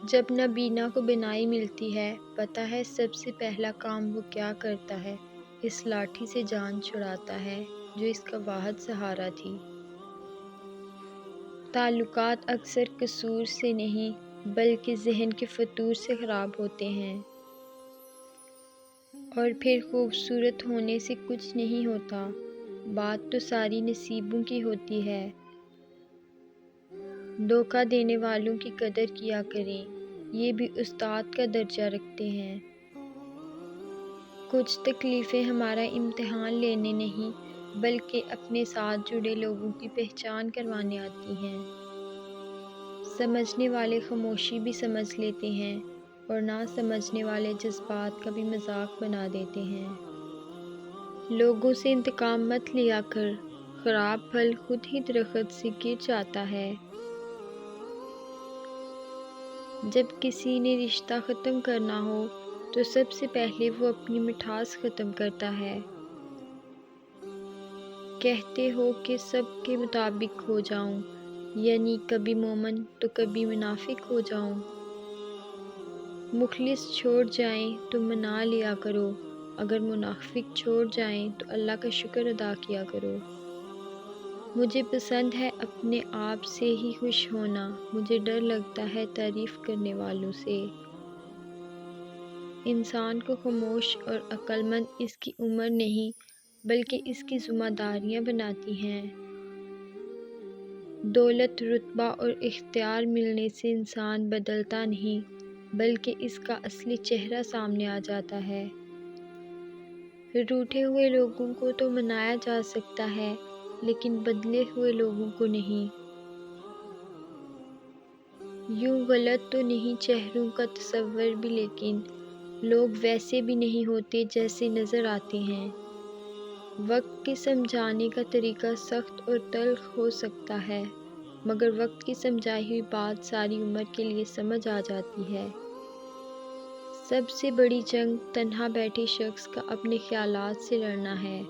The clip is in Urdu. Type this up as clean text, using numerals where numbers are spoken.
جب نابینا کو بینائی ملتی ہے، پتہ ہے سب سے پہلا کام وہ کیا کرتا ہے؟ اس لاٹھی سے جان چھڑاتا ہے جو اس کا واحد سہارا تھی۔ تعلقات اکثر قصور سے نہیں بلکہ ذہن کے فطور سے خراب ہوتے ہیں، اور پھر خوبصورت ہونے سے کچھ نہیں ہوتا، بات تو ساری نصیبوں کی ہوتی ہے۔ دھوکہ دینے والوں کی قدر کیا کریں، یہ بھی استاد کا درجہ رکھتے ہیں۔ کچھ تکلیفیں ہمارا امتحان لینے نہیں بلکہ اپنے ساتھ جڑے لوگوں کی پہچان کروانے آتی ہیں۔ سمجھنے والے خاموشی بھی سمجھ لیتے ہیں اور نہ سمجھنے والے جذبات کا بھی مذاق بنا دیتے ہیں۔ لوگوں سے انتقام مت لیا کر، خراب پھل خود ہی درخت سے گر جاتا ہے۔ جب کسی نے رشتہ ختم کرنا ہو تو سب سے پہلے وہ اپنی مٹھاس ختم کرتا ہے۔ کہتے ہو کہ سب کے مطابق ہو جاؤں، یعنی کبھی مومن تو کبھی منافق ہو جاؤں۔ مخلص چھوڑ جائیں تو منا لیا کرو، اگر منافق چھوڑ جائیں تو اللہ کا شکر ادا کیا کرو۔ مجھے پسند ہے اپنے آپ سے ہی خوش ہونا، مجھے ڈر لگتا ہے تعریف کرنے والوں سے۔ انسان کو خاموش اور عقل مند اس کی عمر نہیں بلکہ اس کی ذمہ داریاں بناتی ہیں۔ دولت، رتبہ اور اختیار ملنے سے انسان بدلتا نہیں بلکہ اس کا اصلی چہرہ سامنے آ جاتا ہے۔ روٹھے ہوئے لوگوں کو تو منایا جا سکتا ہے لیکن بدلے ہوئے لوگوں کو نہیں۔ یوں غلط تو نہیں چہروں کا تصور بھی، لیکن لوگ ویسے بھی نہیں ہوتے جیسے نظر آتے ہیں۔ وقت کے سمجھانے کا طریقہ سخت اور تلخ ہو سکتا ہے، مگر وقت کی سمجھائی ہوئی بات ساری عمر کے لیے سمجھ آ جاتی ہے۔ سب سے بڑی جنگ تنہا بیٹھے شخص کا اپنے خیالات سے لڑنا ہے۔